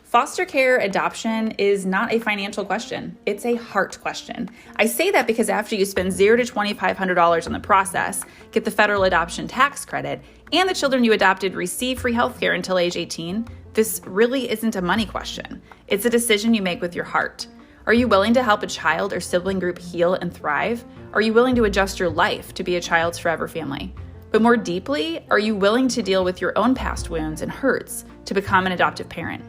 Foster care adoption is not a financial question. It's a heart question. I say that because after you spend $0 to $2,500 on the process, get the federal adoption tax credit, and the children you adopted receive free healthcare until age 18, this really isn't a money question. It's a decision you make with your heart. Are you willing to help a child or sibling group heal and thrive? Are you willing to adjust your life to be a child's forever family? But more deeply, are you willing to deal with your own past wounds and hurts to become an adoptive parent?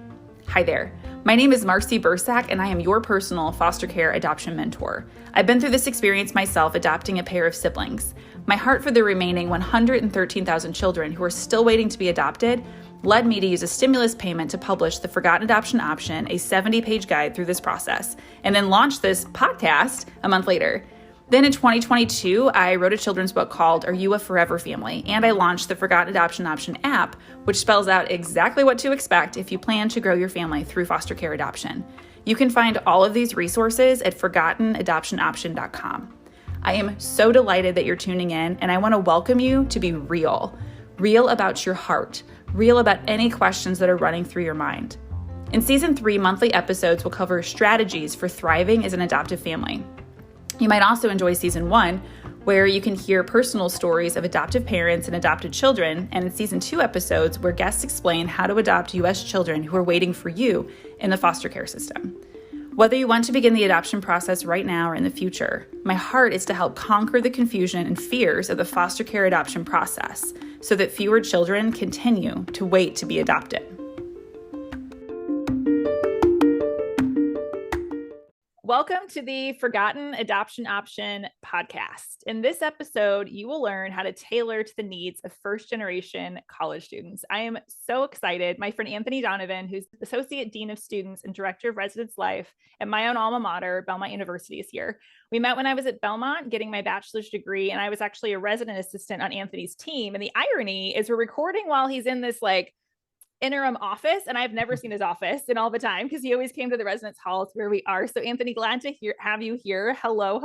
Hi there. My name is Marcy Bursack, and I am your personal foster care adoption mentor. I've been through this experience myself adopting a pair of siblings. My heart for the remaining 113,000 children who are still waiting to be adopted led me to use a stimulus payment to publish the Forgotten Adoption Option, a 70-page guide through this process, and then launch this podcast a month later. Then in 2022, I wrote a children's book called Are You a Forever Family? And I launched the Forgotten Adoption Option app, which spells out exactly what to expect if you plan to grow your family through foster care adoption. You can find all of these resources at forgottenadoptionoption.com. I am so delighted that you're tuning in, and I want to welcome you to be real. Real about your heart. Real about any questions that are running through your mind. In Season 3, monthly episodes will cover strategies for thriving as an adoptive family. You might also enjoy Season 1, where you can hear personal stories of adoptive parents and adopted children, and in Season 2 episodes where guests explain how to adopt U.S. children who are waiting for you in the foster care system. Whether you want to begin the adoption process right now or in the future, my heart is to help conquer the confusion and fears of the foster care adoption process so that fewer children continue to wait to be adopted. Welcome to the Forgotten Adoption Option podcast. In this episode, you will learn how to tailor to the needs of first-generation college students. I am so excited. My friend Anthony Donovan, who's Associate Dean of Students and Director of Residence Life at my own alma mater, Belmont University, is here. We met when I was at Belmont getting my bachelor's degree, and I was actually a resident assistant on Anthony's team. And the irony is we're recording while he's in this interim office, and I've never seen his office in all the time because he always came to the residence halls where we are. So Anthony, glad to have you here. Hello.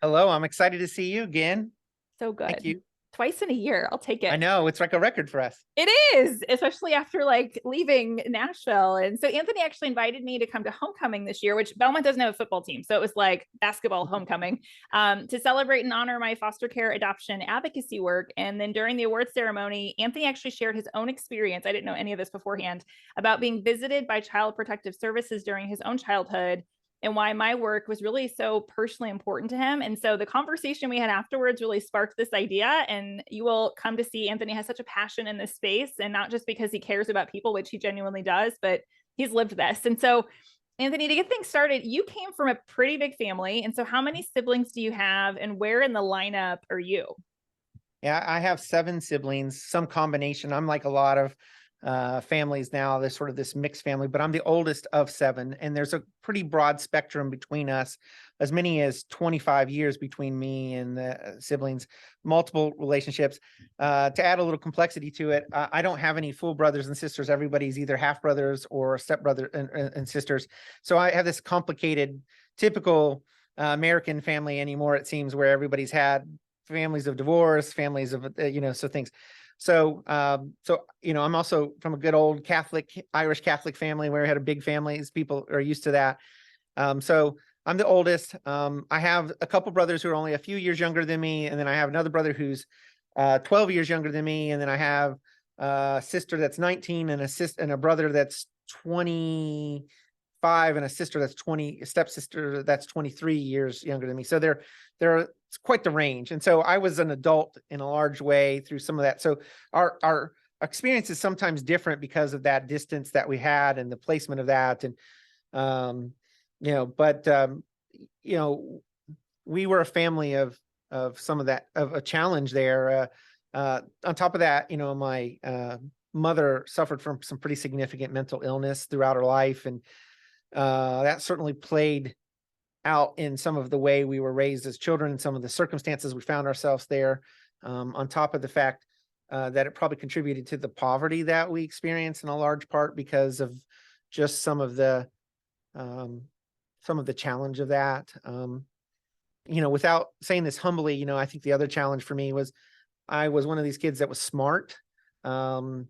Hello, I'm excited to see you again. So good. Thank you. Twice in a year. I'll take it. I know, it's like a record for us. It is, especially after leaving Nashville. And so Anthony actually invited me to come to homecoming this year, which Belmont doesn't have a football team. So it was like basketball homecoming to celebrate and honor my foster care adoption advocacy work. And then during the award ceremony, Anthony actually shared his own experience. I didn't know any of this beforehand about being visited by Child Protective Services during his own childhood, and why my work was really so personally important to him. And so the conversation we had afterwards really sparked this idea, and you will come to see Anthony has such a passion in this space, and not just because he cares about people, which he genuinely does, but he's lived this. And so Anthony, to get things started, you came from a pretty big family. And so how many siblings do you have, and where in the lineup are you? Yeah, I have 7 siblings, some combination. I'm like a lot of families now. There's sort of this mixed family, but I'm the oldest of 7, and there's a pretty broad spectrum between us, as many as 25 years between me and the siblings, multiple relationships. To add a little complexity to it, I don't have any full brothers and sisters. Everybody's either half brothers or stepbrother and sisters. So I have this complicated, typical American family anymore, it seems, where everybody's had families of divorce, families of, so things. So, I'm also from a good old Irish Catholic family where we had a big families. People are used to that. So I'm the oldest. I have a couple brothers who are only a few years younger than me. And then I have another brother who's 12 years younger than me. And then I have a sister that's 19 and a brother that's 25 and a stepsister that's 23 years younger than me. So it's quite the range. And so I was an adult in a large way through some of that. So our experience is sometimes different because of that distance that we had and the placement of that. And, we were a family of some of that, of a challenge there. On top of that, my mother suffered from some pretty significant mental illness throughout her life. And that certainly played out in some of the way we were raised as children and some of the circumstances we found ourselves there, on top of the fact that it probably contributed to the poverty that we experienced in a large part because of just some of the challenge of that. Without saying this humbly, I think the other challenge for me was I was one of these kids that was smart. And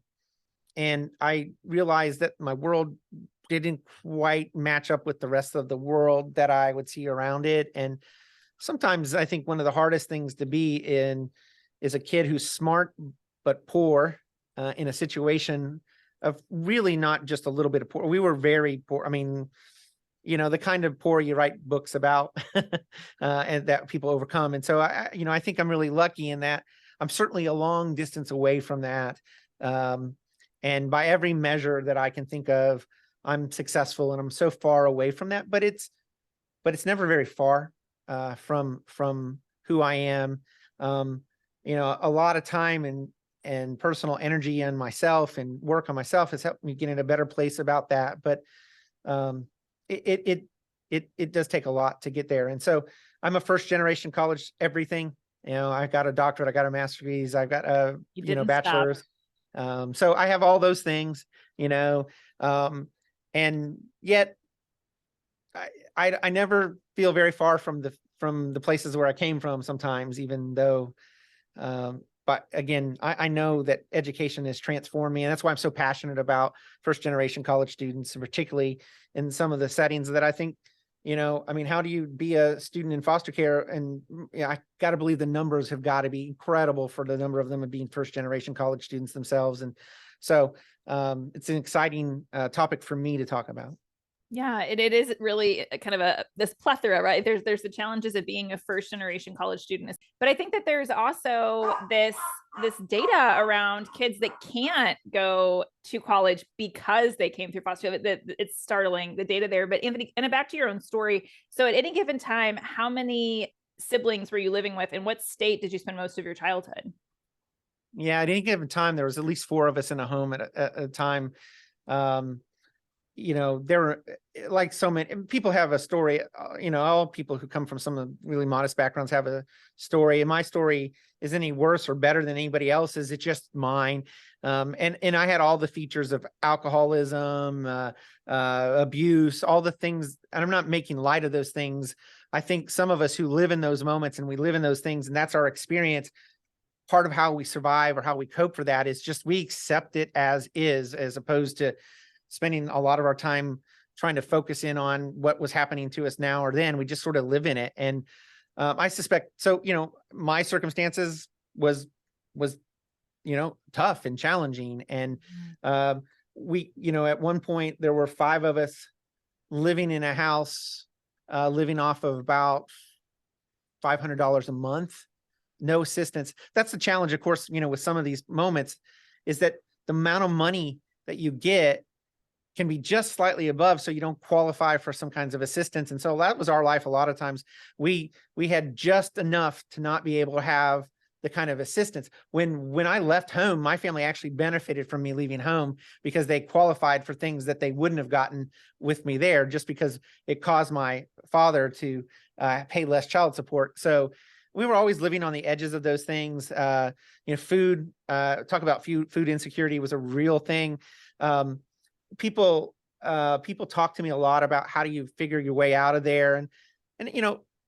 I realized that my world didn't quite match up with the rest of the world that I would see around it. And sometimes I think one of the hardest things to be in is a kid who's smart but poor, in a situation of really not just a little bit of poor. We were very poor. I mean, the kind of poor you write books about, and that people overcome. And so I think I'm really lucky in that I'm certainly a long distance away from that. And by every measure that I can think of, I'm successful, and I'm so far away from that, but it's never very far, from who I am. A lot of time and personal energy on myself and work on myself has helped me get in a better place about that. But it does take a lot to get there. And so I'm a first generation college everything. I got a doctorate, I got a master's degrees, I've got a bachelor's. So I have all those things, and yet I never feel very far from the places where I came from sometimes, even though, but again, I know that education has transformed me, and that's why I'm so passionate about first generation college students, and particularly in some of the settings that I think, how do you be a student in foster care? And I got to believe the numbers have got to be incredible for the number of them being first generation college students themselves. And so it's an exciting topic for me to talk about. Yeah, it is really kind of this plethora, right? There's the challenges of being a first generation college student, but I think that there's also this data around kids that can't go to college because they came through foster care. It's startling, the data there. But Anthony, and back to your own story. So at any given time, how many siblings were you living with, and what state did you spend most of your childhood? Yeah, at any given time, there was at least 4 of us in a home at a time. There were, like so many people have a story, all people who come from some really modest backgrounds have a story. And my story is any worse or better than anybody else's. It's just mine. And I had all the features of alcoholism, abuse, all the things. And I'm not making light of those things. I think some of us who live in those moments and we live in those things, and that's our experience, part of how we survive or how we cope for that is just we accept it as is, as opposed to spending a lot of our time trying to focus in on what was happening to us now or then. We just sort of live in it. And I suspect, so, my circumstances was, tough and challenging. And we, at one point there were 5 of us living in a house, living off of about $500 a month, no assistance. That's the challenge, of course, with some of these moments, is that the amount of money that you get can be just slightly above, so you don't qualify for some kinds of assistance. And so that was our life. A lot of times we had just enough to not be able to have the kind of assistance. When I left home, my family actually benefited from me leaving home, because they qualified for things that they wouldn't have gotten with me there, just because it caused my father to pay less child support. So we were always living on the edges of those things. Food, talk about food insecurity was a real thing. People talk to me a lot about how do you figure your way out of there. And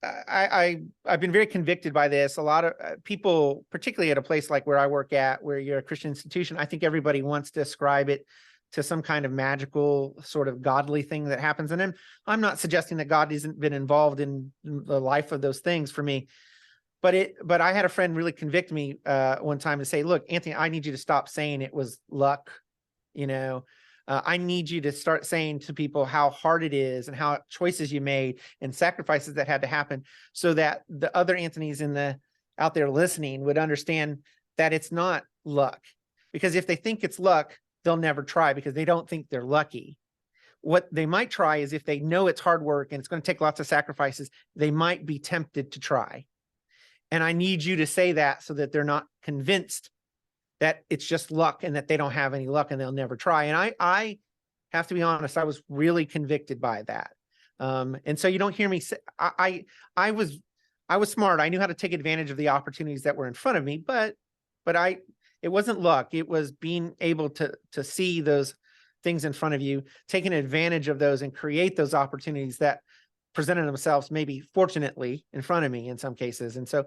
I've been very convicted by this. A lot of people, particularly at a place like where I work at, where you're a Christian institution, I think everybody wants to ascribe it to some kind of magical sort of godly thing that happens. And I'm not suggesting that God hasn't been involved in the life of those things for me. But I had a friend really convict me one time to say, look, Anthony, I need you to stop saying it was luck. I need you to start saying to people how hard it is and how choices you made and sacrifices that had to happen, so that the other Anthony's out there listening would understand that it's not luck. Because if they think it's luck, they'll never try, because they don't think they're lucky. What they might try is, if they know it's hard work and it's going to take lots of sacrifices, they might be tempted to try. And I need you to say that so that they're not convinced that it's just luck and that they don't have any luck and they'll never try. And I have to be honest, I was really convicted by that. And so you don't hear me say, I was smart. I knew how to take advantage of the opportunities that were in front of me, but it wasn't luck. It was being able to see those things in front of you, taking advantage of those, and create those opportunities that presented themselves, maybe fortunately, in front of me in some cases. And so,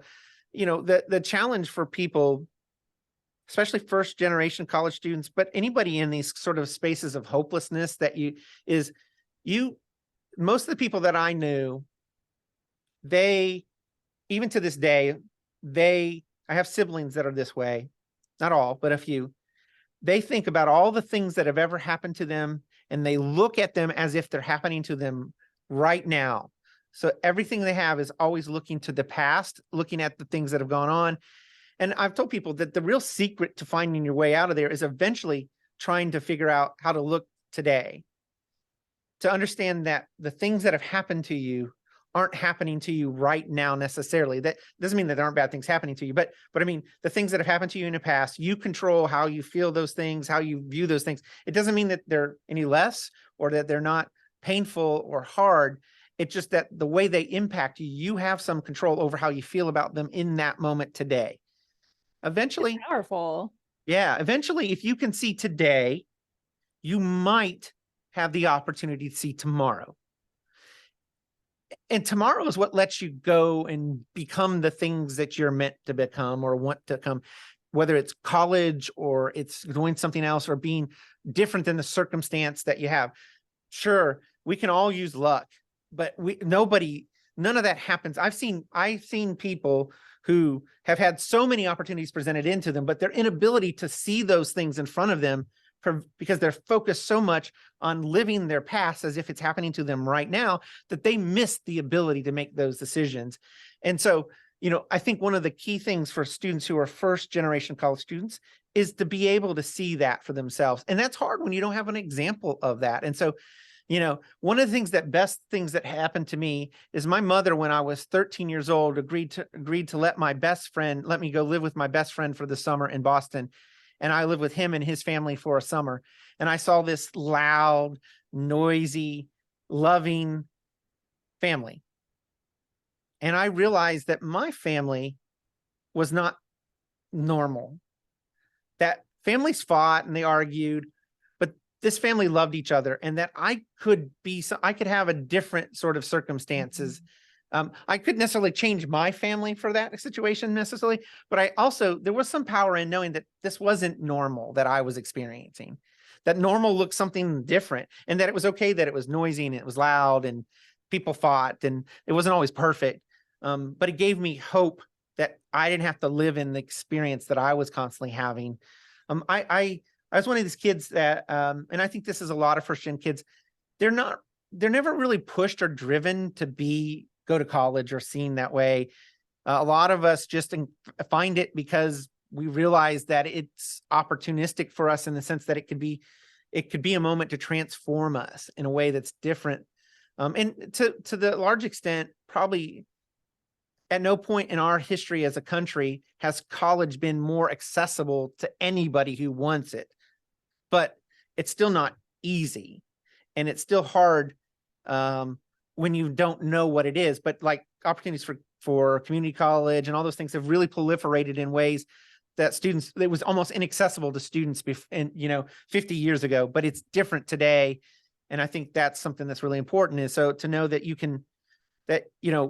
the challenge for people especially first generation college students, but anybody in these sort of spaces of hopelessness that you, most of the people that I knew, they, even to this day, I have siblings that are this way, not all, but a few. They think about all the things that have ever happened to them, and they look at them as if they're happening to them right now. So everything they have is always looking to the past, looking at the things that have gone on. And I've told people that the real secret to finding your way out of there is eventually trying to figure out how to look today, to understand that the things that have happened to you aren't happening to you right now necessarily. That doesn't mean that there aren't bad things happening to you, but I mean, the things that have happened to you in the past, you control how you feel those things, how you view those things. It doesn't mean that they're any less or that they're not painful or hard. It's just that the way they impact you, you have some control over how you feel about them in that moment today. Eventually, It's powerful. yeah, eventually, if you can see today, you might have the opportunity to see tomorrow. And tomorrow is what lets you go and become the things that you're meant to become or want to come, whether it's college or it's doing something else or being different than the circumstance that you have. Sure, we can all use luck, but none of that happens. I've seen people who have had so many opportunities presented into them, but their inability to see those things in front of them because they're focused so much on living their past as if it's happening to them right now, that they miss the ability to make those decisions. And so, I think one of the key things for students who are first generation college students is to be able to see that for themselves. And that's hard when you don't have an example of that. And so, one of the best things that happened to me is my mother, when I was 13 years old, agreed to let me go live with my best friend for the summer in Boston. And I lived with him and his family for a summer. And I saw this loud, noisy, loving family. And I realized that my family was not normal. That families fought and they argued, but this family loved each other, and that I could have a different sort of circumstances. I couldn't necessarily change my family for that situation necessarily, but there was some power in knowing that this wasn't normal that I was experiencing, that normal looked something different, and that it was okay that it was noisy and it was loud and people fought and it wasn't always perfect. But it gave me hope that I didn't have to live in the experience that I was constantly having. I was one of these kids that, and I think this is a lot of first-gen kids, they're never really pushed or driven to go to college or seen that way. A lot of us just find it because we realize that it's opportunistic for us in the sense that it could be a moment to transform us in a way that's different. And to the large extent, probably at no point in our history as a country has college been more accessible to anybody who wants it. But it's still not easy, and it's still hard when you don't know what it is. But like opportunities for community college and all those things have really proliferated in ways that it was almost inaccessible to students 50 years ago, but it's different today. And I think that's something that's really important, is so to know that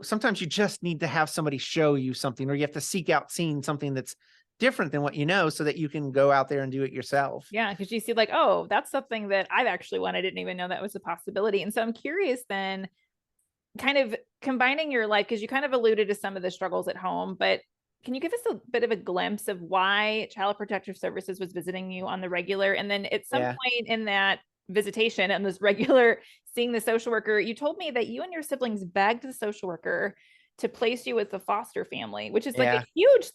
sometimes you just need to have somebody show you something, or you have to seek out seeing something that's different than what you know, so that you can go out there and do it yourself. Yeah, because you see like, oh, that's something that I've actually won. I didn't even know that was a possibility. And so I'm curious then, kind of combining your life, because you kind of alluded to some of the struggles at home, but can you give us a bit of a glimpse of why Child Protective Services was visiting you on the regular? And then at some point in that visitation and this regular seeing the social worker, you told me that you and your siblings begged the social worker to place you with the foster family, which is like a huge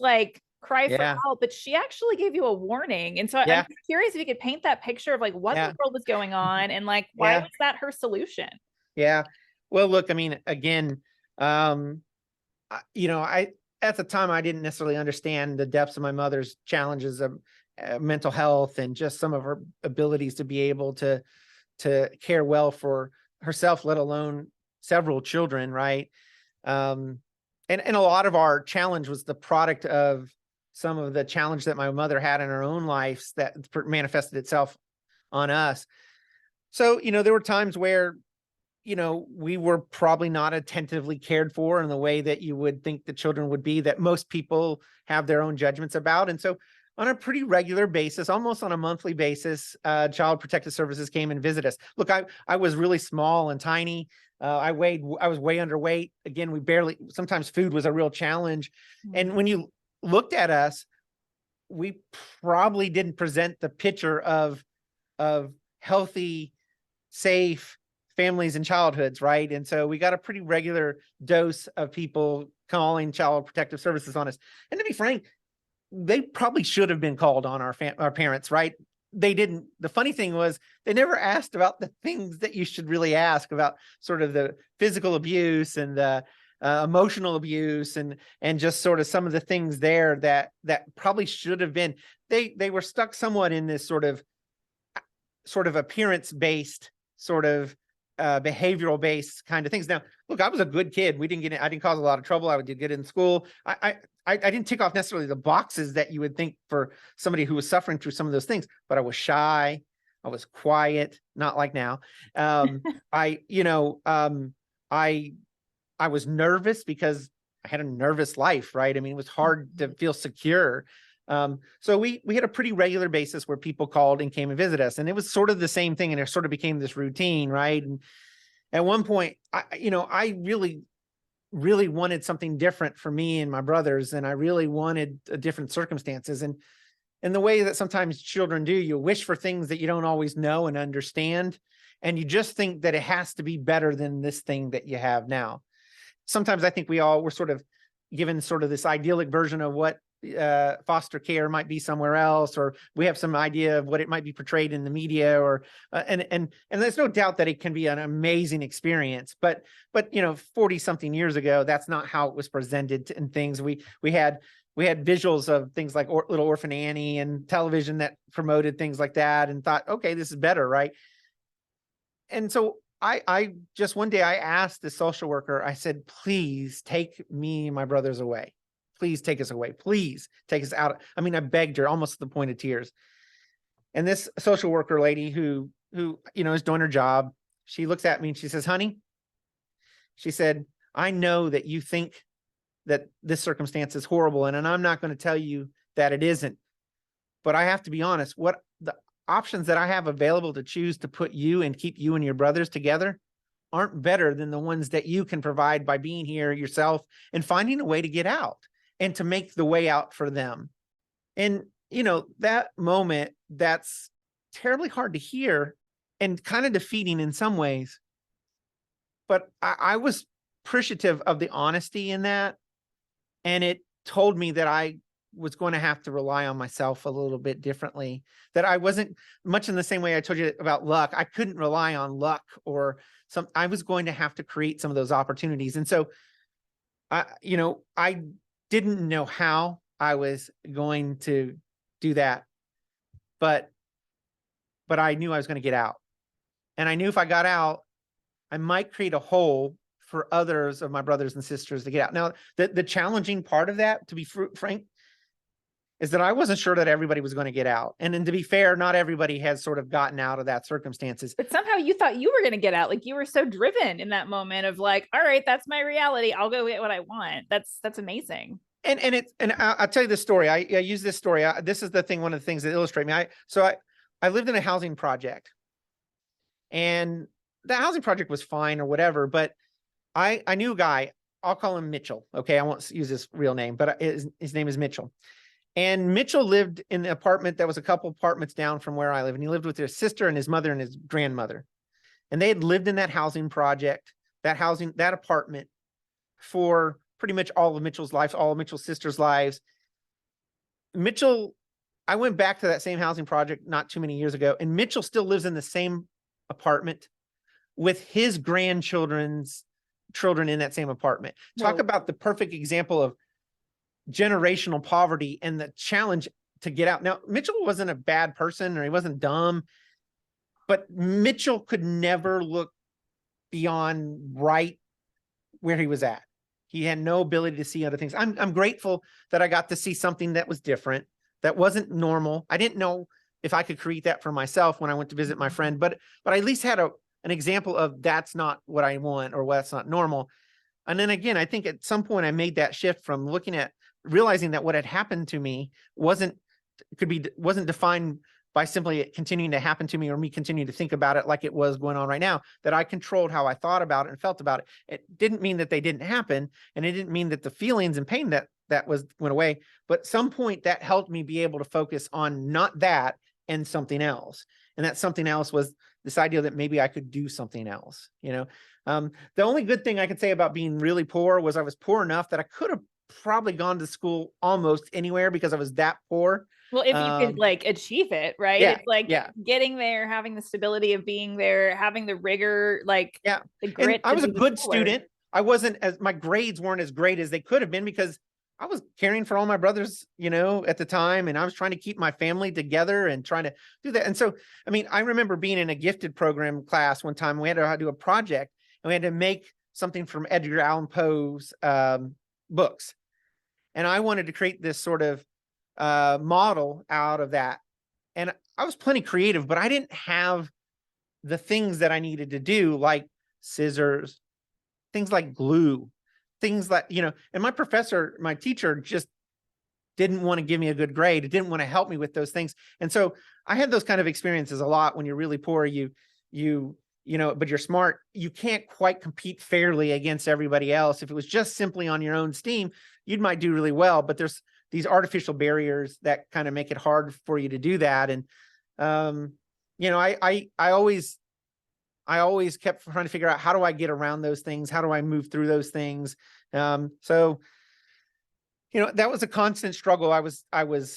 cry for help, but she actually gave you a warning. And so I'm curious if you could paint that picture of what in the world was going on, and why was that her solution? Yeah. Well, look, I mean, again, at the time, I didn't necessarily understand the depths of my mother's challenges of mental health and just some of her abilities to be able to care well for herself, let alone several children. Right. And a lot of our challenge was the product of some of the challenge that my mother had in her own life that manifested itself on us. So, there were times where, we were probably not attentively cared for in the way that you would think the children would be, that most people have their own judgments about. And so on a pretty regular basis, almost on a monthly basis, Child Protective Services came and visited us. Look, I was really small and tiny. I was way underweight. Again, sometimes food was a real challenge. And when you looked at us, we probably didn't present the picture of healthy, safe families and childhoods, right? And so we got a pretty regular dose of people calling Child Protective Services on us. And to be frank, they probably should have been called on our parents, right? They didn't. The funny thing was they never asked about the things that you should really ask about, sort of the physical abuse and the emotional abuse and just sort of some of the things there that probably should have been. They were stuck somewhat in this sort of appearance based, sort of behavioral based kind of things. Now, look, I was a good kid. I didn't cause a lot of trouble. I did good in school. I didn't tick off necessarily the boxes that you would think for somebody who was suffering through some of those things, but I was shy. I was quiet, not like now. I was nervous because I had a nervous life, right? I mean, it was hard to feel secure. So we had a pretty regular basis where people called and came and visited us, and it was sort of the same thing, and it sort of became this routine, right? And at one point, I really wanted something different for me and my brothers, and I really wanted different circumstances. And in the way that sometimes children do, you wish for things that you don't always know and understand, and you just think that it has to be better than this thing that you have now. Sometimes I think we're sort of given sort of this idyllic version of what foster care might be somewhere else, or we have some idea of what it might be portrayed in the media, or and there's no doubt that it can be an amazing experience, but 40 something years ago, that's not how it was presented in things. We had visuals of things like Little Orphan Annie and television that promoted things like that, and thought, okay, this is better, right? And so I just one day I asked the social worker, I said, please take me and my brothers away. Please take us away. Please take us out. I mean, I begged her almost to the point of tears. And this social worker lady who is doing her job, she looks at me and she says, honey, she said, I know that you think that this circumstance is horrible, and I'm not going to tell you that it isn't. But I have to be honest, what the options that I have available to choose to put you and keep you and your brothers together aren't better than the ones that you can provide by being here yourself and finding a way to get out and to make the way out for them. And, that moment, that's terribly hard to hear and kind of defeating in some ways. But I was appreciative of the honesty in that. And it told me that I was going to have to rely on myself a little bit differently, that I wasn't much in the same way I told you about luck. I couldn't rely on luck I was going to have to create some of those opportunities. And so, I didn't know how I was going to do that, but I knew I was going to get out. And I knew if I got out, I might create a hole for others of my brothers and sisters to get out. Now, the challenging part of that, to be frank, is that I wasn't sure that everybody was going to get out. And then to be fair, not everybody has sort of gotten out of that circumstances. But somehow you thought you were going to get out. Like, you were so driven in that moment of like, all right, that's my reality. I'll go get what I want. That's amazing. And I'll tell you this story. I use this story. This is one of the things that illustrate me. I lived in a housing project, and the housing project was fine or whatever, but I knew a guy. I'll call him Mitchell. Okay. I won't use his real name, but his name is Mitchell. And Mitchell lived in the apartment that was a couple apartments down from where I live. And he lived with his sister and his mother and his grandmother. And they had lived in that housing project, that apartment, for pretty much all of Mitchell's life, all of Mitchell's sisters' lives. I went back to that same housing project not too many years ago, and Mitchell still lives in the same apartment with his grandchildren's children in that same apartment. Talk about the perfect example of generational poverty and the challenge to get out. Now, Mitchell wasn't a bad person, or he wasn't dumb, but Mitchell could never look beyond right where he was at. He had no ability to see other things. I'm grateful that I got to see something that was different, that wasn't normal. I didn't know if I could create that for myself when I went to visit my friend, but I at least had an example of that's not what I want, or that's not normal. And then again, I think at some point I made that shift from realizing that what had happened to me wasn't wasn't defined by simply it continuing to happen to me or me continuing to think about it like it was going on right now, that I controlled how I thought about it and felt about it. It didn't mean that they didn't happen, and it didn't mean that the feelings and pain that went away. But at some point that helped me be able to focus on not that and something else. And that something else was this idea that maybe I could do something else. The only good thing I can say about being really poor was I was poor enough that I could have probably gone to school almost anywhere because I was that poor. Well, if you could like achieve it, right? Yeah, It's like yeah. getting there, having the stability of being there, having the rigor, like Yeah. the And grit I to was a do the good schoolwork. student. I wasn't my grades weren't as great as they could have been because I was caring for all my brothers, at the time. And I was trying to keep my family together and trying to do that. And so, I mean, I remember being in a gifted program class one time. We had to do a project and we had to make something from Edgar Allan Poe's books. And I wanted to create this sort of model out of that. And I was plenty creative, but I didn't have the things that I needed to do, like scissors, things like glue, things like, and my teacher just didn't want to give me a good grade. It didn't want to help me with those things. And so I had those kind of experiences a lot. When you're really poor, but you're smart, you can't quite compete fairly against everybody else. If it was just simply on your own steam, you might do really well, but there's these artificial barriers that kind of make it hard for you to do that. And, I always kept trying to figure out, how do I get around those things? How do I move through those things? So that was a constant struggle. I was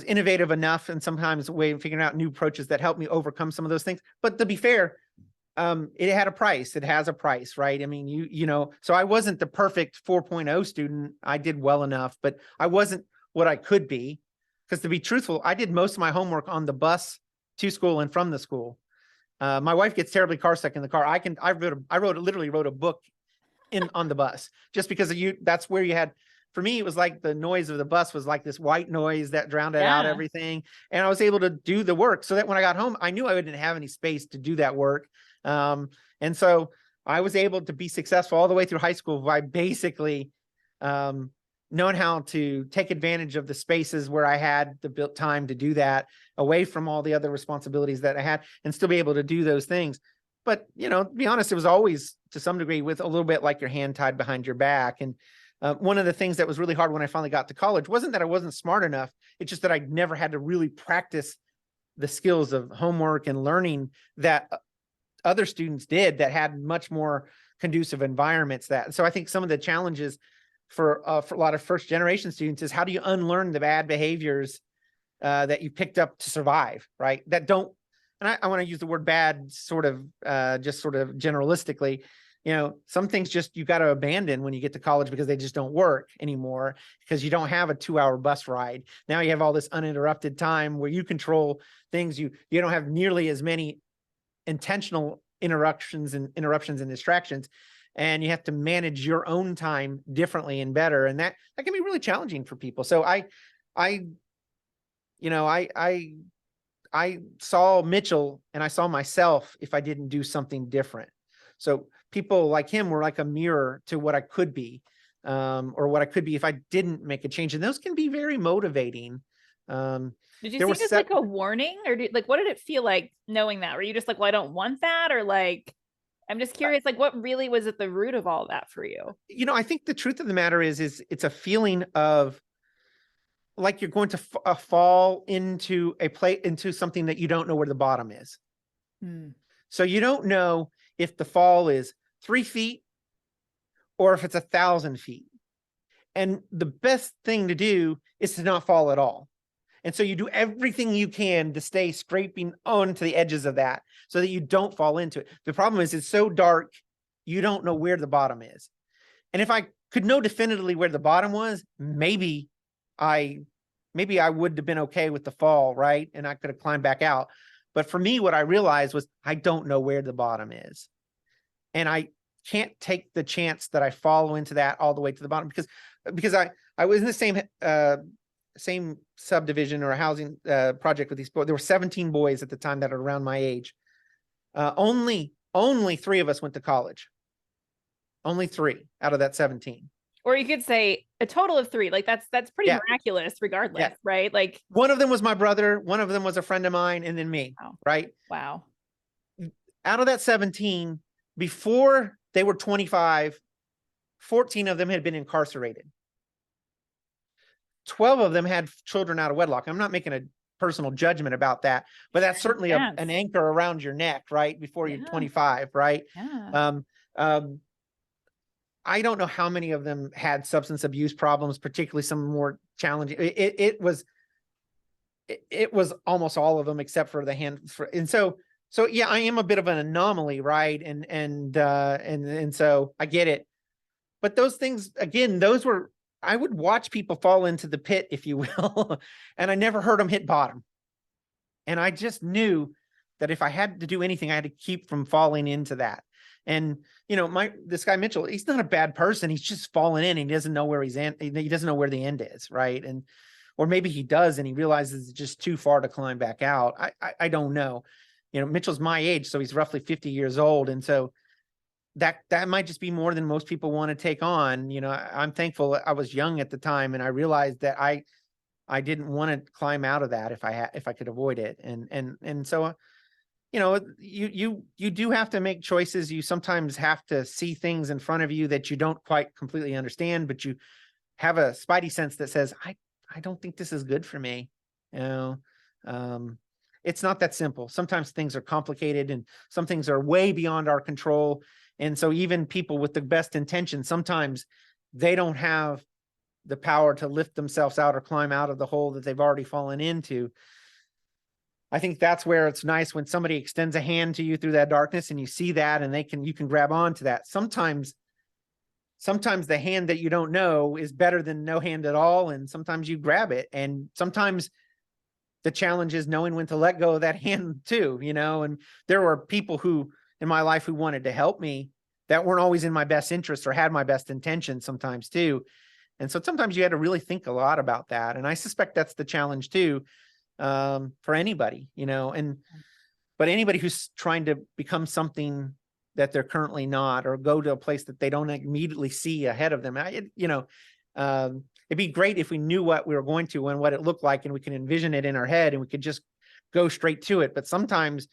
innovative enough and sometimes a way of figuring out new approaches that helped me overcome some of those things. But to be fair, it had a price. It has a price, right? I mean, so I wasn't the perfect 4.0 student. I did well enough, but I wasn't what I could be. Because to be truthful, I did most of my homework on the bus to school and from the school. My wife gets terribly car sick in the car. I literally wrote a book on the bus just because that's where you had, for me, it was like the noise of the bus was like this white noise that drowned out everything. And I was able to do the work so that when I got home, I knew I didn't have any space to do that work. And so I was able to be successful all the way through high school by basically knowing how to take advantage of the spaces where I had the built time to do that, away from all the other responsibilities that I had, and still be able to do those things. But, to be honest, it was always to some degree with a little bit like your hand tied behind your back. And one of the things that was really hard when I finally got to college wasn't that I wasn't smart enough. It's just that I never had to really practice the skills of homework and learning that other students did that had much more conducive environments. So I think some of the challenges for a lot of first generation students is, how do you unlearn the bad behaviors that you picked up to survive, right? That don't, and I want to use the word bad sort of just sort of generalistically. Some things just you got to abandon when you get to college because they just don't work anymore, because you don't have a 2-hour bus ride. Now you have all this uninterrupted time where you control things. You don't have nearly as many intentional interruptions and distractions, and you have to manage your own time differently and better. And that can be really challenging for people. So I saw Mitchell and I saw myself if I didn't do something different. So people like him were like a mirror to what I could be, or what I could be if I didn't make a change. And those can be very motivating. Did you see this like a warning, or what did it feel like knowing that? Were you just like, well, I don't want that? Or like, I'm just curious, like what really was at the root of all that for you? I think the truth of the matter is it's a feeling of like you're going to fall into into something that you don't know where the bottom is. So you don't know if the fall is 3 feet or if it's 1,000 feet. And the best thing to do is to not fall at all. And so you do everything you can to stay scraping onto the edges of that so that you don't fall into it. The problem is it's so dark, you don't know where the bottom is. And if I could know definitively where the bottom was, maybe I would have been okay with the fall, right? And I could have climbed back out. But for me, what I realized was I don't know where the bottom is. And I can't take the chance that I fall into that all the way to the bottom, because I was in the same subdivision or housing project with these boys. There were 17 boys at the time that are around my age. Only 3 of us went to college. Only 3 out of that 17. Or you could say a total of 3. Like that's pretty Yeah. miraculous Yeah. regardless, right? Like, One of them was my brother. One of them was a friend of mine, and then me. wow. Right. Wow. Out of that 17, before they were 25, 14 of them had been incarcerated. 12 of them had children out of wedlock. I'm not making a personal judgment about that, but that's certainly Yes. an anchor around your neck, right? Before you're Yeah. 25, right? Yeah. Um, I don't know how many of them had substance abuse problems, particularly some more challenging. It was almost all of them except for the hand. And so yeah, I am a bit of an anomaly, right? And so I get it. But those things, again, those were, I would watch people fall into the pit, if you will, and I never heard them hit bottom. And I just knew that if I had to do anything, I had to keep from falling into that. And this guy Mitchell, he's not a bad person. He's just fallen in. He doesn't know where he's in. He doesn't know where the end is, right? Or maybe he does, and he realizes it's just too far to climb back out. I don't know. Mitchell's my age, so he's roughly 50 years old, and so that might just be more than most people want to take on. I'm thankful I was young at the time, and I realized that I didn't want to climb out of that if I could avoid it. And so, you do have to make choices. You sometimes have to see things in front of you that you don't quite completely understand, but you have a spidey sense that says, I don't think this is good for me. It's not that simple. Sometimes things are complicated and some things are way beyond our control. And so even people with the best intentions, sometimes they don't have the power to lift themselves out or climb out of the hole that they've already fallen into. I think that's where it's nice when somebody extends a hand to you through that darkness and you see that and you can grab onto that. Sometimes the hand that you don't know is better than no hand at all. And sometimes you grab it. And sometimes the challenge is knowing when to let go of that hand too, and there were people in my life who wanted to help me that weren't always in my best interest or had my best intentions sometimes too. And so sometimes you had to really think a lot about that. And I suspect that's the challenge too, for anybody, but anybody who's trying to become something that they're currently not, or go to a place that they don't immediately see ahead of them. It'd be great if we knew what we were going to and what it looked like, and we can envision it in our head and we could just go straight to it. But sometimes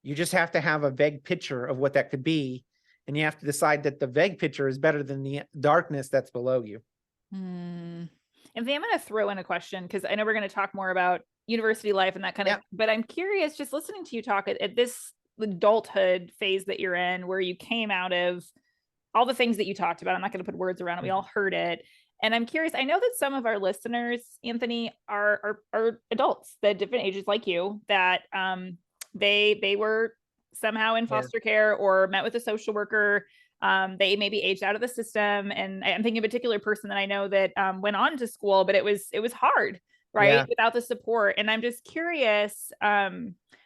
you just have to have a vague picture of what that could be. And you have to decide that the vague picture is better than the darkness that's below you. And then I'm going to throw in a question, because I know we're going to talk more about university life and that kind of, but I'm curious, just listening to you talk at this adulthood phase that you're in, where you came out of all the things that you talked about. I'm not going to put words around it. We all heard it. And I'm curious, I know that some of our listeners, Anthony, are adults that different ages like you, that they were somehow in foster care or met with a social worker. They maybe aged out of the system. And I'm thinking of a particular person that I know that went on to school, but it was hard, right? Without the support. And I'm just curious,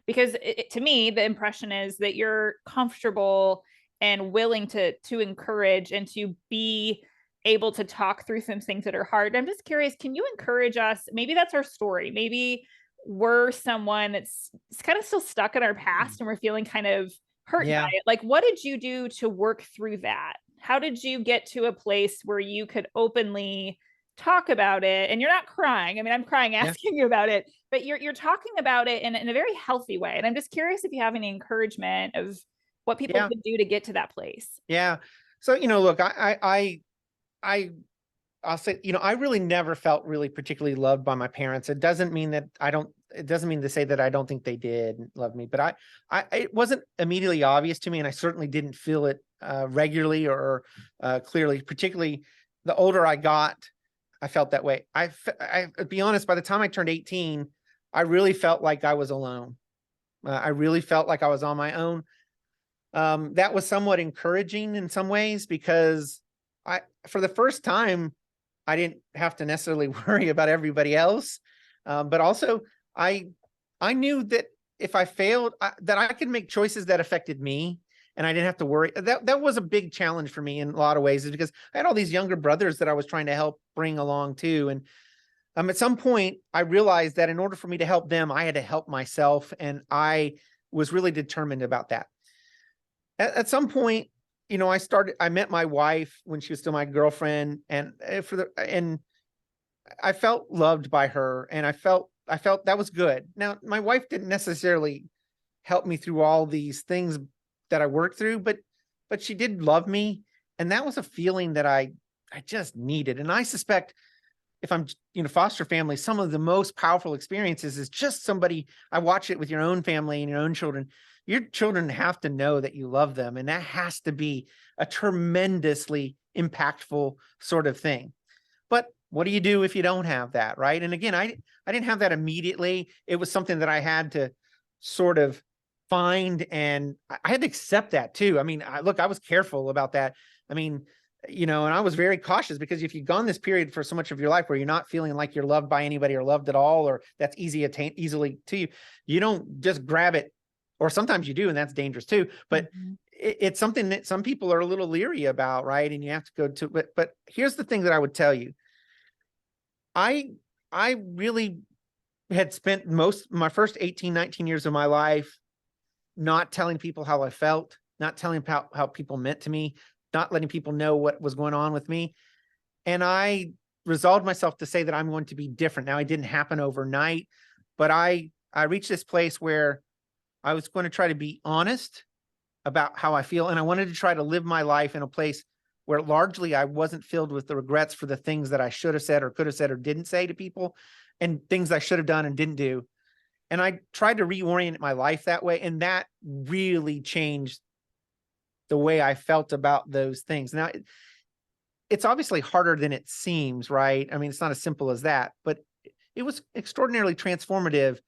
because to me, the impression is that you're comfortable and willing to encourage and to be able to talk through some things that are hard. I'm just curious, can you encourage us? Maybe that's our story. Maybe we're someone that's kind of still stuck in our past and we're feeling kind of hurt by it. Like, what did you do to work through that? How did you get to a place where you could openly talk about it and you're not crying? I mean, I'm crying asking you about it, but you're talking about it in a very healthy way. And I'm just curious if you have any encouragement of what people could do to get to that place. Yeah. So, look, I'll say, I really never felt really particularly loved by my parents. It doesn't mean to say that I don't think they did love me, but it wasn't immediately obvious to me. And I certainly didn't feel it regularly or clearly. Particularly the older I got, I felt that way. I'll be honest, by the time I turned 18, I really felt like I was alone. I really felt like I was on my own. That was somewhat encouraging in some ways, because for the first time, I didn't have to necessarily worry about everybody else. But also I knew that if I failed, that I could make choices that affected me, and I didn't have to worry. That was a big challenge for me in a lot of ways, is because I had all these younger brothers that I was trying to help bring along too. And at some point I realized that in order for me to help them, I had to help myself. And I was really determined about that. At some point, I met my wife when she was still my girlfriend, and I felt loved by her, and I felt that was good. Now, my wife didn't necessarily help me through all these things that I worked through, but she did love me, and that was a feeling that I just needed. And I suspect if I'm, foster family, some of the most powerful experiences is just somebody. I watch it with your own family and your own children. Your children have to know that you love them, and that has to be a tremendously impactful sort of thing. But what do you do if you don't have that, right? And again, I didn't have that immediately. It was something that I had to sort of find, and I had to accept that too. I mean, I was careful about that. I mean, and I was very cautious, because if you've gone this period for so much of your life where you're not feeling like you're loved by anybody or loved at all, or that's easily to you, you don't just grab it, or sometimes you do, and that's dangerous too. But it's something that some people are a little leery about, right? And you have to go to it. But here's the thing that I would tell you. I I really had spent most my first 18, 19 years of my life not telling people how I felt, not telling how people meant to me, not letting people know what was going on with me. And I resolved myself to say that I'm going to be different. Now, it didn't happen overnight, but I reached this place where I was going to try to be honest about how I feel. And I wanted to try to live my life in a place where largely I wasn't filled with the regrets for the things that I should have said or could have said or didn't say to people, and things I should have done and didn't do. And I tried to reorient my life that way. And that really changed the way I felt about those things. Now, it's obviously harder than it seems, right? I mean, it's not as simple as that, but it was extraordinarily transformative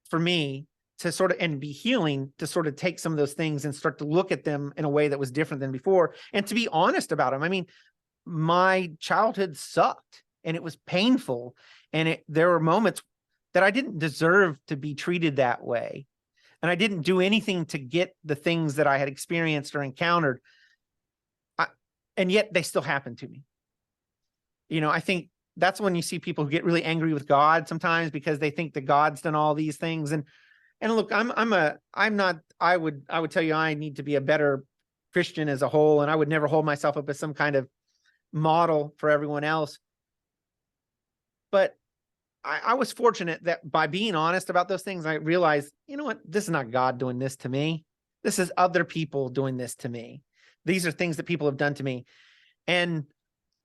for me to sort of, and be healing, to sort of take some of those things and start to look at them in a way that was different than before, and to be honest about them. I mean, my childhood sucked, and it was painful, and there were moments that I didn't deserve to be treated that way, and I didn't do anything to get the things that I had experienced or encountered, and yet they still happened to me. I think that's when you see people who get really angry with God sometimes, because they think that God's done all these things. And look, I would tell you, I need to be a better Christian as a whole, and I would never hold myself up as some kind of model for everyone else. But I was fortunate that by being honest about those things, I realized, you know what, this is not God doing this to me. This is other people doing this to me. These are things that people have done to me. And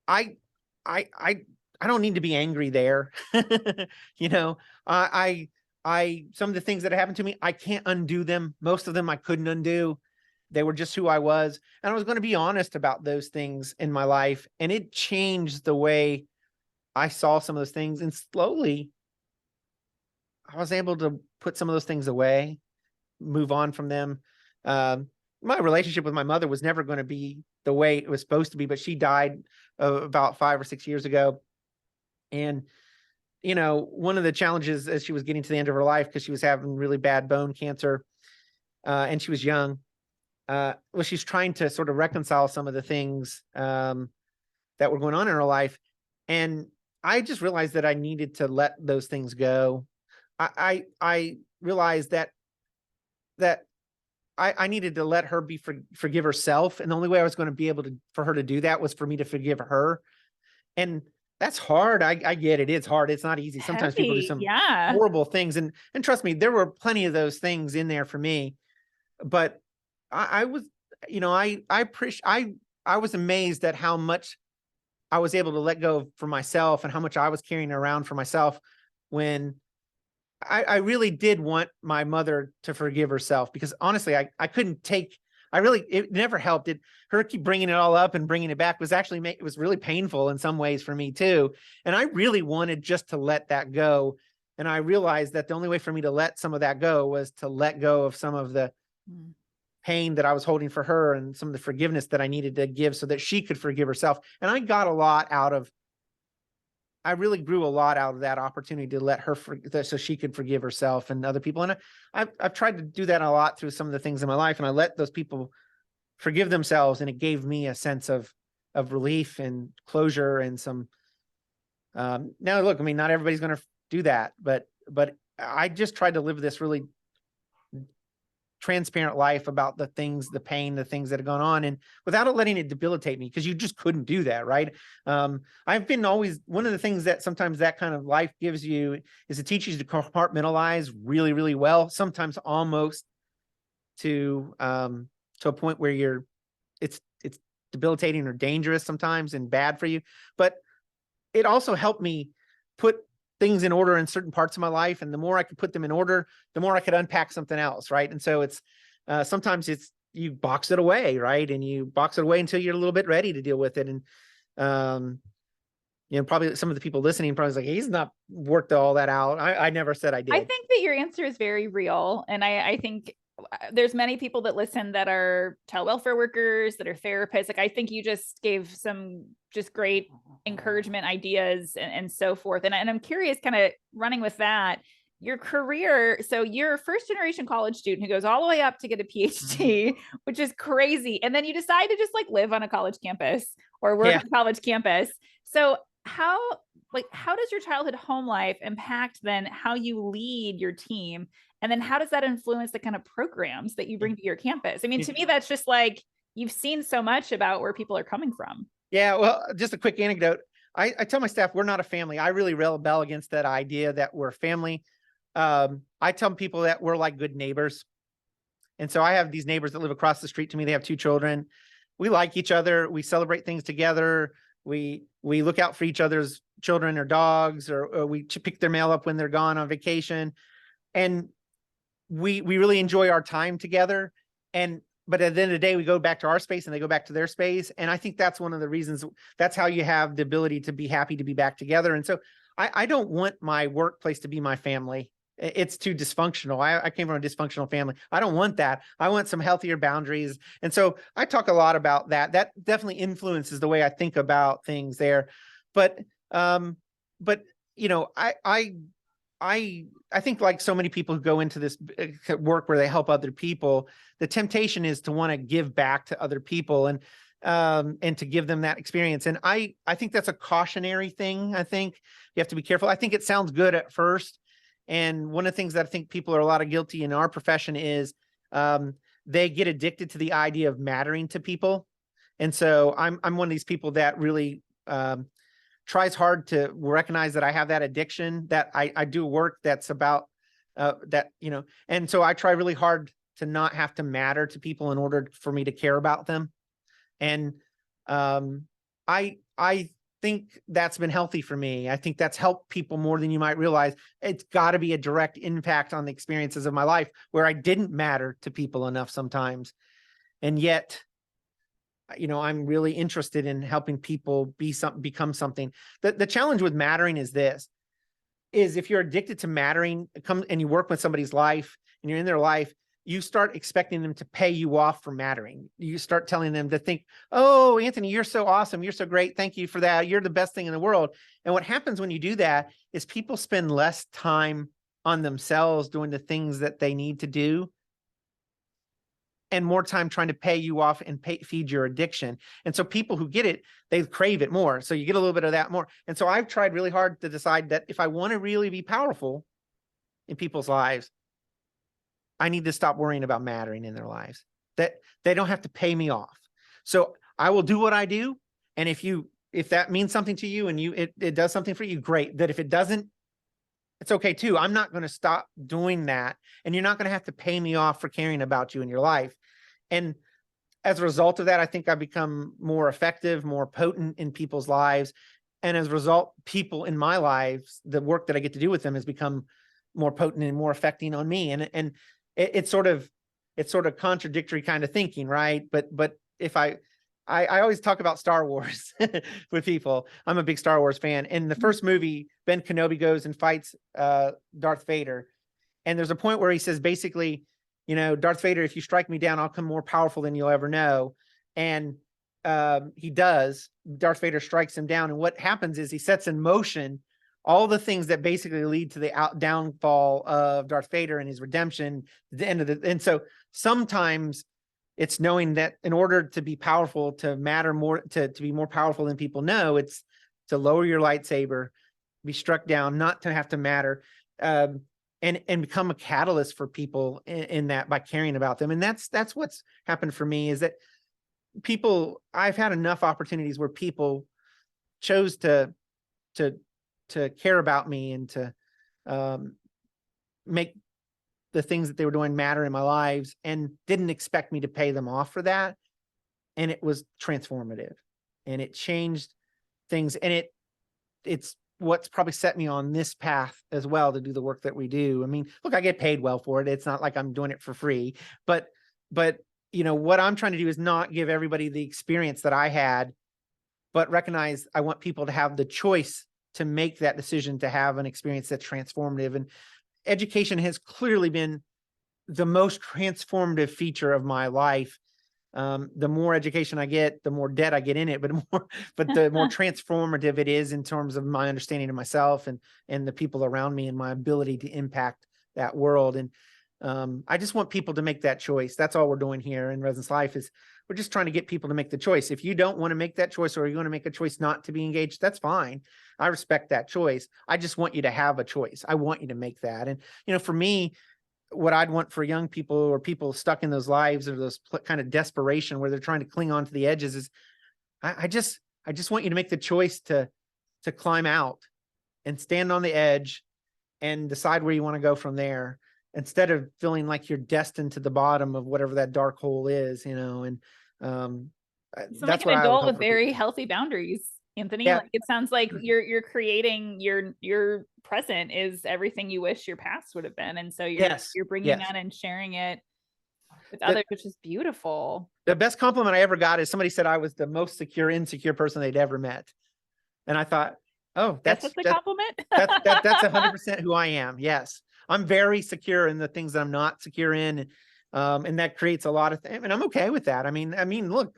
I, I, I, I don't need to be angry there. you know, some of the things that happened to me, I can't undo them. Most of them I couldn't undo. They were just who I was. And I was going to be honest about those things in my life. And it changed the way I saw some of those things. And slowly I was able to put some of those things away, move on from them. My relationship with my mother was never going to be the way it was supposed to be, but she died about 5 or 6 years ago. And, one of the challenges as she was getting to the end of her life, because she was having really bad bone cancer, and she was young, well, she's trying to sort of reconcile some of the things that were going on in her life. And I just realized that I needed to let those things go. I realized that I needed to let her forgive herself. And the only way I was going to be able for her to do that was for me to forgive her. And that's hard. I get it. It's hard. It's not easy. Sometimes people do Heavy. some Yeah. horrible things. And trust me, there were plenty of those things in there for me. But I was, I appreciate, I was amazed at how much I was able to let go for myself, and how much I was carrying around for myself, when I really did want my mother to forgive herself, because honestly, I couldn't take, it never helped. Her keep bringing it all up and bringing it back was actually, it was really painful in some ways for me too. And I really wanted just to let that go. And I realized that the only way for me to let some of that go was to let go of some of the pain that I was holding for her, and some of the forgiveness that I needed to give so that she could forgive herself. And I really grew a lot out of that opportunity to let her so she could forgive herself and other people. And I've tried to do that a lot through some of the things in my life. And I let those people forgive themselves, and it gave me a sense of relief and closure and some, now look, I mean, not everybody's going to do that, but I just tried to live this really transparent life about the things, the pain, the things that have gone on, and without it letting it debilitate me, because you just couldn't do that, right? I've been always, one of the things that sometimes that kind of life gives you is it teaches you to compartmentalize really, really well, sometimes almost to a point where it's debilitating or dangerous sometimes and bad for you. But it also helped me put things in order in certain parts of my life. And the more I could put them in order, the more I could unpack something else. Right. And so it's sometimes you box it away. Right. And you box it away until you're a little bit ready to deal with it. And, probably some of the people listening probably like, he's not worked all that out. I never said I did. I think that your answer is very real. And I think there's many people that listen that are child welfare workers, that are therapists. Like, I think you just gave some just great encouragement ideas and so forth. And I'm curious, kind of running with that, your career. So you're a first generation college student who goes all the way up to get a PhD, which is crazy. And then you decide to just like live on a college campus or work on a college campus. So how does your childhood home life impact then how you lead your team? And then how does that influence the kind of programs that you bring to your campus? I mean, to me, that's just like, you've seen so much about where people are coming from. Yeah. Well, just a quick anecdote. I tell my staff, we're not a family. I really rebel against that idea that we're a family. I tell people that we're like good neighbors. And so I have these neighbors that live across the street to me. They have 2 children. We like each other. We celebrate things together. We look out for each other's children or dogs, or we pick their mail up when they're gone on vacation. And we really enjoy our time together. But at the end of the day, we go back to our space and they go back to their space. And I think that's one of the reasons, that's how you have the ability to be happy to be back together. And so I don't want my workplace to be my family. It's too dysfunctional. I came from a dysfunctional family. I don't want that. I want some healthier boundaries. And so I talk a lot about that. That definitely influences the way I think about things there. But I think, like so many people who go into this work where they help other people, the temptation is to want to give back to other people and to give them that experience. And I think that's a cautionary thing. I think you have to be careful. I think it sounds good at first. And one of the things that I think people are a lot of guilty in our profession is they get addicted to the idea of mattering to people. And so I'm one of these people that really tries hard to recognize that I have that addiction, that I do work that's about that, and so I try really hard to not have to matter to people in order for me to care about them. And I think that's been healthy for me. I think that's helped people more than you might realize. It's got to be a direct impact on the experiences of my life where I didn't matter to people enough sometimes. And yet, I'm really interested in helping people become something. The challenge with mattering is if you're addicted to mattering, and you work with somebody's life and you're in their life, you start expecting them to pay you off for mattering. You start telling them to think, oh, Anthony, you're so awesome. You're so great. Thank you for that. You're the best thing in the world. And what happens when you do that is people spend less time on themselves doing the things that they need to do, and more time trying to pay you off and feed your addiction. And so people who get it, they crave it more. So you get a little bit of that more. And so I've tried really hard to decide that if I want to really be powerful in people's lives, I need to stop worrying about mattering in their lives, that they don't have to pay me off. So I will do what I do. And if that means something to you and it does something for you, great. That if it doesn't, it's okay too. I'm not going to stop doing that. And you're not going to have to pay me off for caring about you in your life. And as a result of that, I think I've become more effective, more potent in people's lives. And as a result, people in my lives, the work that I get to do with them has become more potent and more affecting on me. And it's sort of contradictory kind of thinking, right? But if I always talk about Star Wars with people. I'm a big Star Wars fan. In the first movie, Ben Kenobi goes and fights Darth Vader. And there's a point where he says, basically, Darth Vader, if you strike me down, I'll come more powerful than you'll ever know. And he does. Darth Vader strikes him down. And what happens is he sets in motion all the things that basically lead to the downfall of Darth Vader and his redemption, the end of and so sometimes it's knowing that in order to be powerful, to matter more, to be more powerful than people know, it's to lower your lightsaber, be struck down, not to have to matter. and become a catalyst for people in that by caring about them. And that's what's happened for me, is that I've had enough opportunities where people chose to care about me and to make the things that they were doing matter in my lives, and didn't expect me to pay them off for that. And it was transformative, and it changed things. And it's what's probably set me on this path as well, to do the work that we do. I mean, look, I get paid well for it. It's not like I'm doing it for free, but what I'm trying to do is not give everybody the experience that I had, but recognize I want people to have the choice to make that decision to have an experience that's transformative. And education has clearly been the most transformative feature of my life. The more education I get, the more debt I get in it, but the more transformative it is in terms of my understanding of myself and the people around me, and my ability to impact that world. And I just want people to make that choice. That's all we're doing here in Residence Life, is we're just trying to get people to make the choice. If you don't want to make that choice, or you want to make a choice not to be engaged, that's fine. I respect that choice. I just want you to have a choice. I want you to make that. And, for me, what I'd want for young people, or people stuck in those lives, or those kind of desperation where they're trying to cling on to the edges, is I just want you to make the choice to climb out and stand on the edge and decide where you want to go from there, instead of feeling like you're destined to the bottom of whatever that dark hole is, and So that's like what an I would adult hope with for very people. healthy boundaries, Anthony. Yeah. Like, it sounds like you're creating your present is everything you wish your past would have been, and so Yes. you're bringing Yes. that and sharing it with The, others, which is beautiful. the best compliment I ever got is somebody said I was the most secure, insecure person they'd ever met. And I thought, oh, That's that's just a just, compliment. that's 100% who I am. Yes. I'm very secure in the things that I'm not secure in. And that creates a lot of things, and I'm okay with that. I mean, look,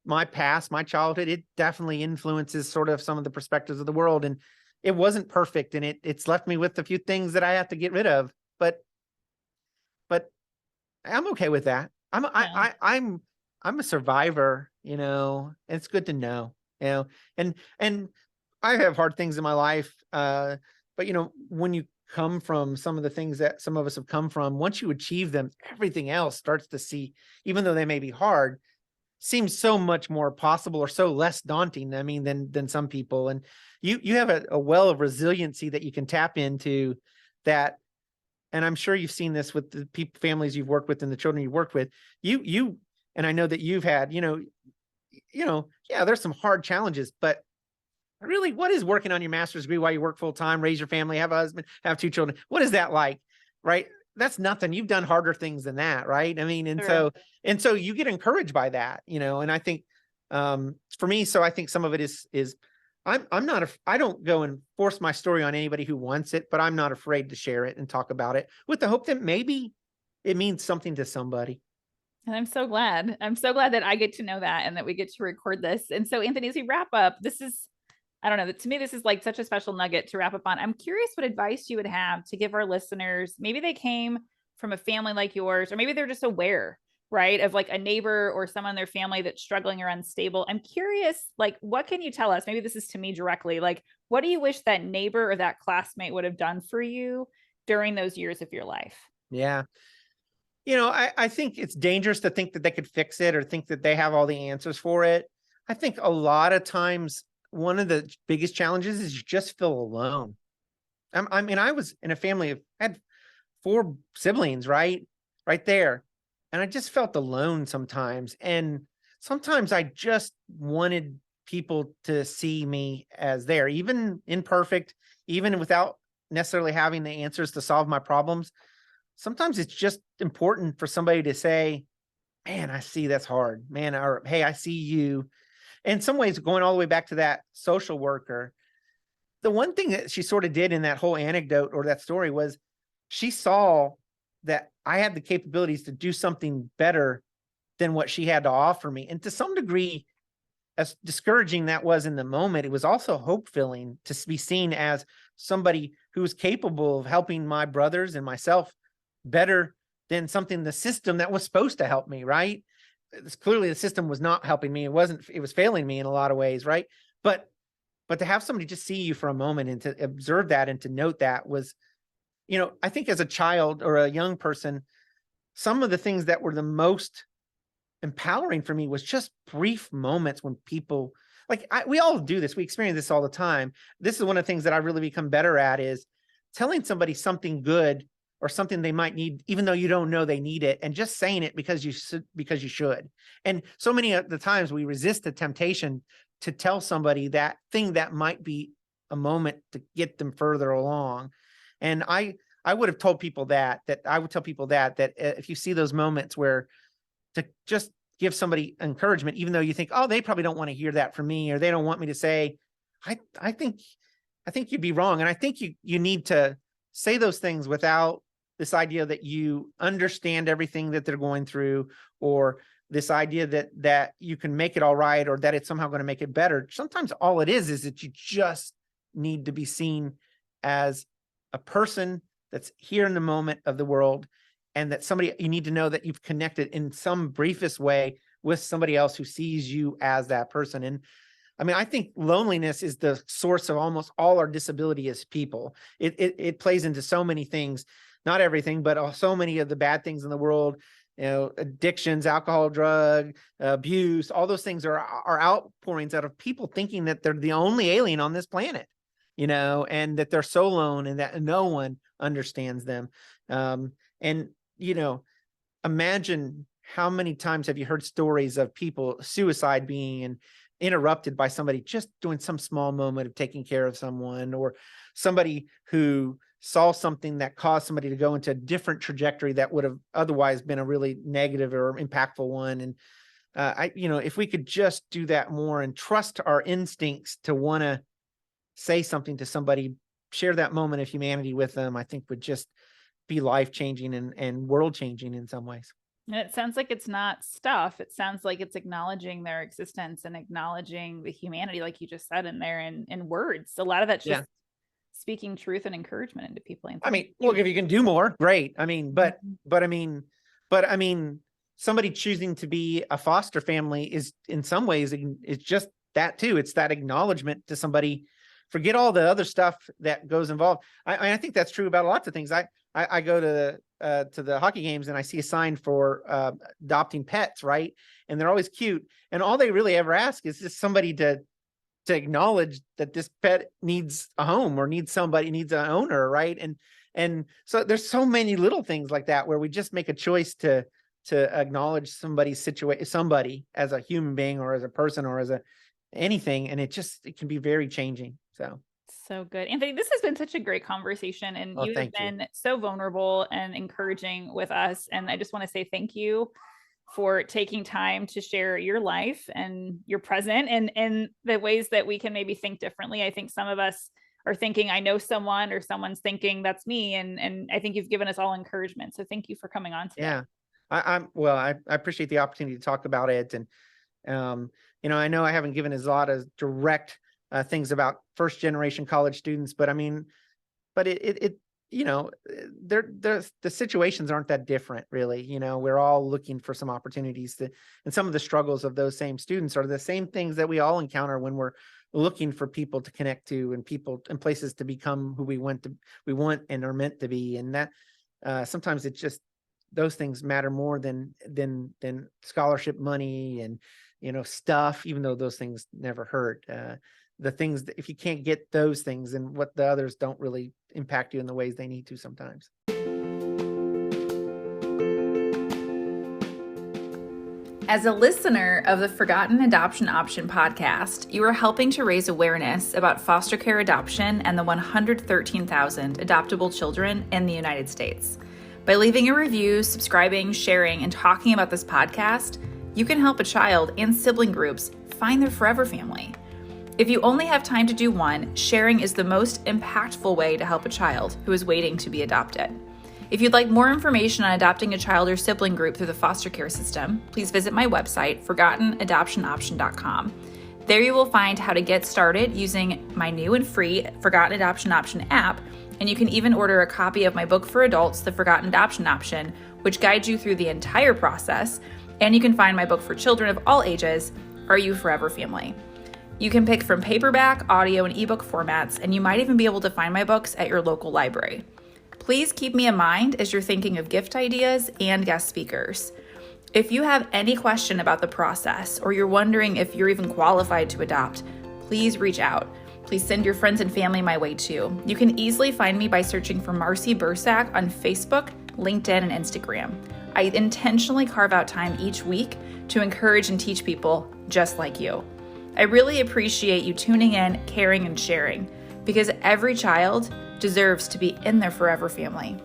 my past, my childhood, it definitely influences sort of some of the perspectives of the world, and it wasn't perfect, and it's left me with a few things that I have to get rid of, but I'm okay with that. Yeah. I'm a survivor, it's good to know, and I have hard things in my life. But when you come from some of the things that some of us have come from, once you achieve them, everything else starts to see, even though they may be hard, seems so much more possible, or so less daunting. I mean, than some people. And you have a well of resiliency that you can tap into, that, and I'm sure you've seen this with the families you've worked with and the children you've worked with. And I know that you've had, yeah, there's some hard challenges, but really, what is working on your master's degree while you work full time, raise your family, have a husband, have 2 children? What is that like? Right? That's nothing. You've done harder things than that, right? I mean, Sure. and so you get encouraged by that, and I think, for me, so I think some of it is I'm not, I don't go and force my story on anybody who wants it, but I'm not afraid to share it and talk about it, with the hope that maybe it means something to somebody. And I'm so glad. I'm so glad that I get to know that, and that we get to record this. And so, Anthony, as we wrap up, this is, I don't know, to me, this is like such a special nugget to wrap up on. I'm curious what advice you would have to give our listeners. Maybe they came from a family like yours, or maybe they're just aware, right, of like a neighbor or someone in their family that's struggling or unstable. I'm curious, like, what can you tell us? Maybe this is to me directly. Like, what do you wish that neighbor or that classmate would have done for you during those years of your life? Yeah. I think it's dangerous to think that they could fix it, or think that they have all the answers for it. I think a lot of times one of the biggest challenges is you just feel alone. I mean, I was in a family of, had 4 siblings, right there. And I just felt alone sometimes. And sometimes I just wanted people to see me as there, even imperfect, even without necessarily having the answers to solve my problems. Sometimes it's just important for somebody to say, man, I see that's hard, man, or hey, I see you. In some ways, going all the way back to that social worker, the one thing that she sort of did in that whole anecdote or that story was, she saw that I had the capabilities to do something better than what she had to offer me. And to some degree, as discouraging that was in the moment, it was also hope filling to be seen as somebody who was capable of helping my brothers and myself better than something, the system that was supposed to help me, right? It's clearly the system was not helping me. It was failing me in a lot of ways, right? But to have somebody just see you for a moment and to observe that and to note that I think as a child or a young person, some of the things that were the most empowering for me was just brief moments when people we all do this. We experience this all the time. This is one of the things that I really become better at is telling somebody something good or something they might need, even though you don't know they need it, and just saying it because you should. And so many of the times we resist the temptation to tell somebody that thing that might be a moment to get them further along. And I would have told people that I would tell people that if you see those moments where to just give somebody encouragement, even though you think, oh, they probably don't want to hear that from me, or they don't want me to say, I think you'd be wrong. And I think you need to say those things without this idea that you understand everything that they're going through, or this idea that you can make it all right, or that it's somehow going to make it better. Sometimes all it is that you just need to be seen as a person that's here in the moment of the world, and that you need to know that you've connected in some briefest way with somebody else who sees you as that person. And I mean, I think loneliness is the source of almost all our disability as people. It plays into so many things, not everything, but so many of the bad things in the world, addictions, alcohol, drug abuse, all those things are outpourings out of people thinking that they're the only alien on this planet, and that they're so alone and that no one understands them. And imagine how many times have you heard stories of people, suicide being interrupted by somebody just doing some small moment of taking care of someone, or somebody who saw something that caused somebody to go into a different trajectory that would have otherwise been a really negative or impactful one. And if we could just do that more and trust our instincts to want to say something to somebody, share that moment of humanity with them, I think would just be life-changing and world-changing in some ways. And it sounds like it's not stuff. It sounds like it's acknowledging their existence and acknowledging the humanity, like you just said in there, in words. A lot of that's just speaking truth and encouragement into people. I mean, look, if you can do more, great. I mean, but I mean, somebody choosing to be a foster family is in some ways, it's just that too. It's that acknowledgement to somebody. Forget all the other stuff that goes involved. I think that's true about lots of things. I go to the hockey games and I see a sign for adopting pets, right? And they're always cute. And all they really ever ask is just somebody to acknowledge that this pet needs a home or needs an owner, right? And so there's so many little things like that where we just make a choice to acknowledge somebody's situation, somebody as a human being or as a person or as anything, and it can be very changing. So good. Anthony, this has been such a great conversation, and you have been so vulnerable and encouraging with us. And I just want to say thank you for taking time to share your life and your present and the ways that we can maybe think differently. I think some of us are thinking, I know someone, or someone's thinking that's me. And I think you've given us all encouragement. So thank you for coming on today. Yeah, I appreciate the opportunity to talk about it. And, I know I haven't given a lot of direct things about first generation college students, but I mean, but the situations aren't that different, really. We're all looking for some opportunities and some of the struggles of those same students are the same things that we all encounter when we're looking for people to connect to and people and places to become who we want and are meant to be. And that sometimes it's just those things matter more than scholarship money and stuff, even though those things never hurt. The things that if you can't get those things, then what the others don't really impact you in the ways they need to sometimes. As a listener of the Forgotten Adoption Option podcast, you are helping to raise awareness about foster care adoption and the 113,000 adoptable children in the United States. By leaving a review, subscribing, sharing, and talking about this podcast, you can help a child and sibling groups find their forever family. If you only have time to do one, sharing is the most impactful way to help a child who is waiting to be adopted. If you'd like more information on adopting a child or sibling group through the foster care system, please visit my website, ForgottenAdoptionOption.com. There you will find how to get started using my new and free Forgotten Adoption Option app, and you can even order a copy of my book for adults, The Forgotten Adoption Option, which guides you through the entire process, and you can find my book for children of all ages, Are You Forever Family? You can pick from paperback, audio, and ebook formats, and you might even be able to find my books at your local library. Please keep me in mind as you're thinking of gift ideas and guest speakers. If you have any question about the process or you're wondering if you're even qualified to adopt, please reach out. Please send your friends and family my way too. You can easily find me by searching for Marcy Bursack on Facebook, LinkedIn, and Instagram. I intentionally carve out time each week to encourage and teach people just like you. I really appreciate you tuning in, caring, and sharing, because every child deserves to be in their forever family.